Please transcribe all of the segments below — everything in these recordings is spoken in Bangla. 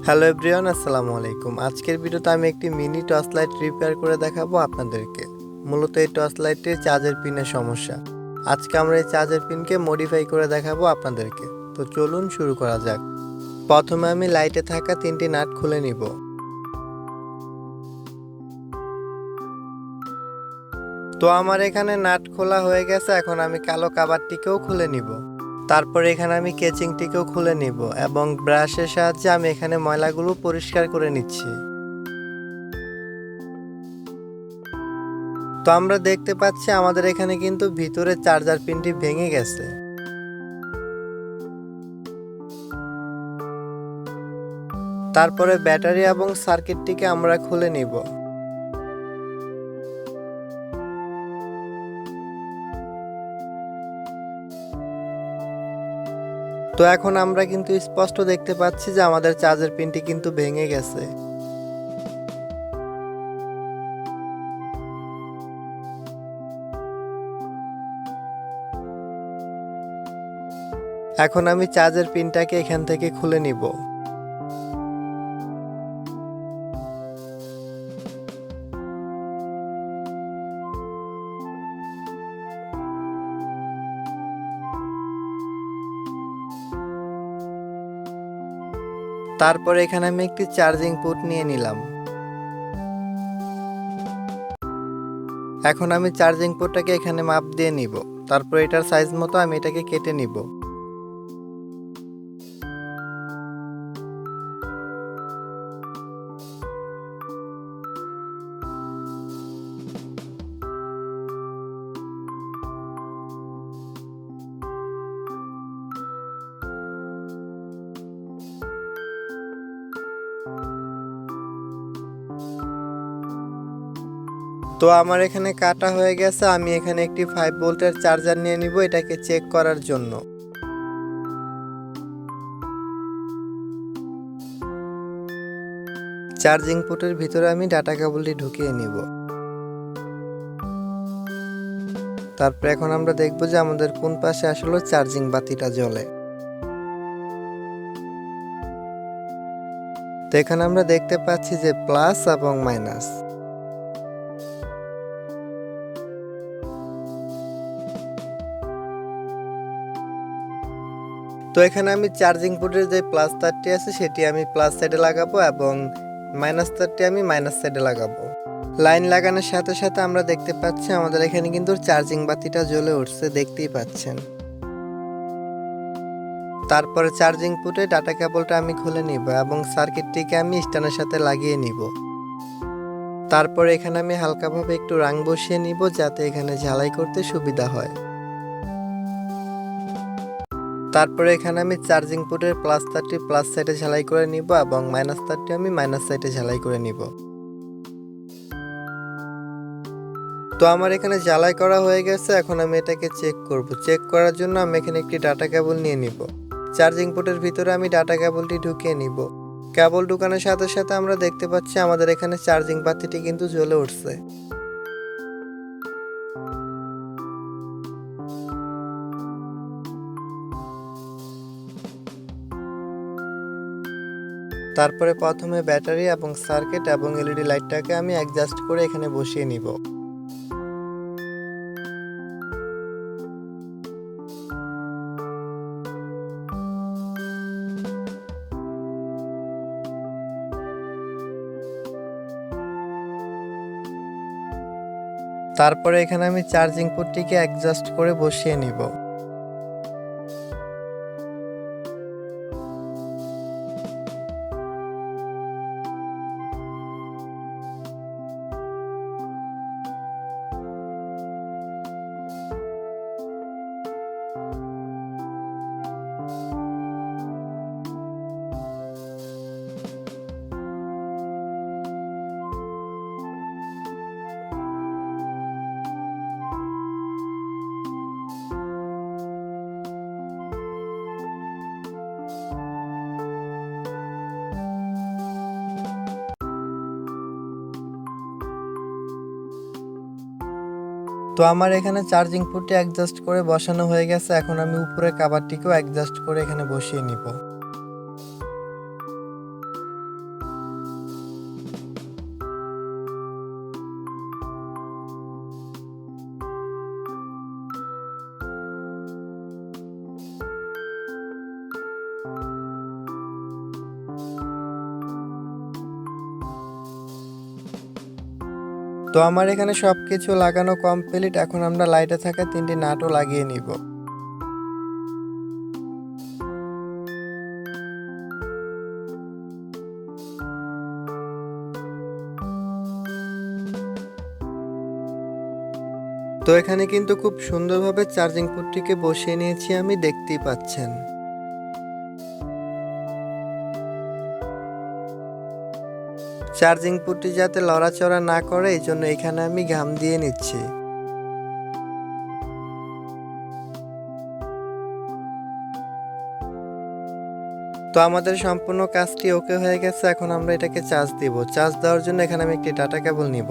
হ্যালো এভরিওয়ান, আসসালামু আলাইকুম। আজকের ভিডিওতে আমি একটি মিনি টর্চ লাইট রিপেয়ার করে দেখাবো আপনাদেরকে। মূলত এই টর্চ লাইটটির চার্জের পিনের সমস্যা। আজকে আমরা এই চার্জের পিনকে মডিফাই করে দেখাবো আপনাদেরকে। তো চলুন শুরু করা যাক। প্রথমে আমি লাইটে থাকা 3টি নাট খুলে নিব। তো আমার এখানে নাট খোলা হয়ে গেছে, এখন আমি কালো কাভারটিকেও খুলে নিব। তারপর এখানে আমি কেচিংটিকেও খুলে নিব এবং ব্রাশের সাহায্যে আমি এখানে ময়লাগুলো পরিষ্কার করে নিচ্ছি। তো আমরা দেখতে পাচ্ছি আমাদের এখানে কিন্তু ভিতরে চার্জার পিনটি ভেঙে গেছে। তারপরে ব্যাটারি এবং সার্কিটটিকে আমরা খুলে নিব। তো এখন আমরা কিন্তু স্পষ্ট দেখতে পাচ্ছি যে আমাদের চার্জার পিনটি কিন্তু ভেঙে গেছে। এখন আমি চার্জার পিনটাকে এখান থেকে খুলে নিব। তারপর এখানে আমি একটি চার্জিং পোর্ট নিয়ে নিলাম। এখন আমি চার্জিং পোর্টটাকে এখানে মাপ দিয়ে নিব। তারপর এটার সাইজ মতো আমি এটাকে কেটে নিব। তো আমার এখানে কাটা হয়ে গেছে, আমি এখানে একটি 5 ভোল্টের চার্জার নিয়ে নিব এটাকে চেক করার জন্য। চার্জিং পোর্টের ভিতরে আমি ডাটা কেবলটি ঢুকিয়ে নিব। তারপর এখন আমরা দেখব যে আমাদের কোন পাশে আসলে চার্জিং বাতিটা জ্বলে। তো এখানে আমরা দেখতে পাচ্ছি যে প্লাস এবং মাইনাস। তো এখানে আমি চার্জিং পোর্টের যে প্লাস তারটি আছে সেটি আমি প্লাস সাইডে লাগাবো এবং মাইনাস তারটি আমি মাইনাস সাইডে লাগাবো। লাইন লাগানোর সাথে সাথে আমরা দেখতে পাচ্ছি আমাদের এখানে কিন্তু চার্জিং বাতিটা জ্বলে উঠছে, দেখতেই পাচ্ছেন। তারপরে চার্জিং পোর্টে ডাটা কেবলটা আমি খুলে নিব এবং সার্কিটটিকে আমি স্ট্যান্ডের সাথে লাগিয়ে নিব। তারপর এখানে আমি হালকাভাবে একটু রং বসিয়ে নিব যাতে এখানে ঝালাই করতে সুবিধা হয়। তারপরে এখানে আমি চার্জিং পোর্টের প্লাস তারটি প্লাস সাইডে ঝালাই করে নিব এবং মাইনাস তারটি আমি মাইনাস সাইডে ঝালাই করে নিব। তো আমার এখানে ঝালাই করা হয়ে গেছে, এখন আমি এটাকে চেক করব। চেক করার জন্য আমি এখানে একটি ডাটা কেবল নিয়ে নিব। চার্জিং পোর্টের ভিতরে আমি ডাটা কেবলটি ঢুকিয়ে নিব। কেবল ঢুকানোর সাথে সাথে আমরা দেখতে পাচ্ছি আমাদের এখানে চার্জিং বাতিটি কিন্তু জ্বলে উঠছে। তারপরে প্রথমে ব্যাটারি এবং সার্কিট এবং এলইডি লাইটটাকে আমি অ্যাডজাস্ট করে এখানে বসিয়ে নিব। তারপরে এখানে আমি চার্জিং পোর্টটিকে অ্যাডজাস্ট করে বসিয়ে নিব। তো আমার এখানে চার্জিং পোর্টটি অ্যাডজাস্ট করে বসানো হয়ে গেছে, এখন আমি উপরে কভারটিকেও অ্যাডজাস্ট করে এখানে বসিয়ে নিব। তো আমার এখানে সব কিছু লাগানো কমপ্লিট। এখন আমরা লাইটে থাকা 3টি নাটও লাগিয়ে নিব। তো এখানে কিন্তু খুব সুন্দরভাবে চার্জিং পোর্টটিকে বসিয়ে নিয়েছি আমি, দেখতেই পাচ্ছেন। চার্জিং পোর্টটি যাতে লড়াচড়া না করে এই জন্য এখানে আমি গাম দিয়ে নিচ্ছি। তো আমাদের সম্পূর্ণ কাজটি ওকে হয়ে গেছে। এখন আমরা এটাকে চার্জ দিব। চার্জ দেওয়ার জন্য এখানে আমি একটি ডাটা কেবল নিব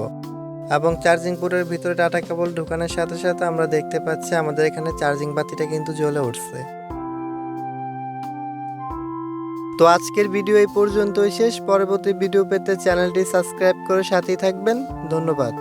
এবং চার্জিং পোর্টের ভিতরে ডাটা কেবল ঢোকানোর সাথে সাথে আমরা দেখতে পাচ্ছি আমাদের এখানে চার্জিং বাতিটা কিন্তু জ্বলে উঠছে। তো আজকের ভিডিও এই পর্যন্তই শেষ। পরবর্তী ভিডিও পেতে চ্যানেলটি সাবস্ক্রাইব করে সাথেই থাকবেন। ধন্যবাদ।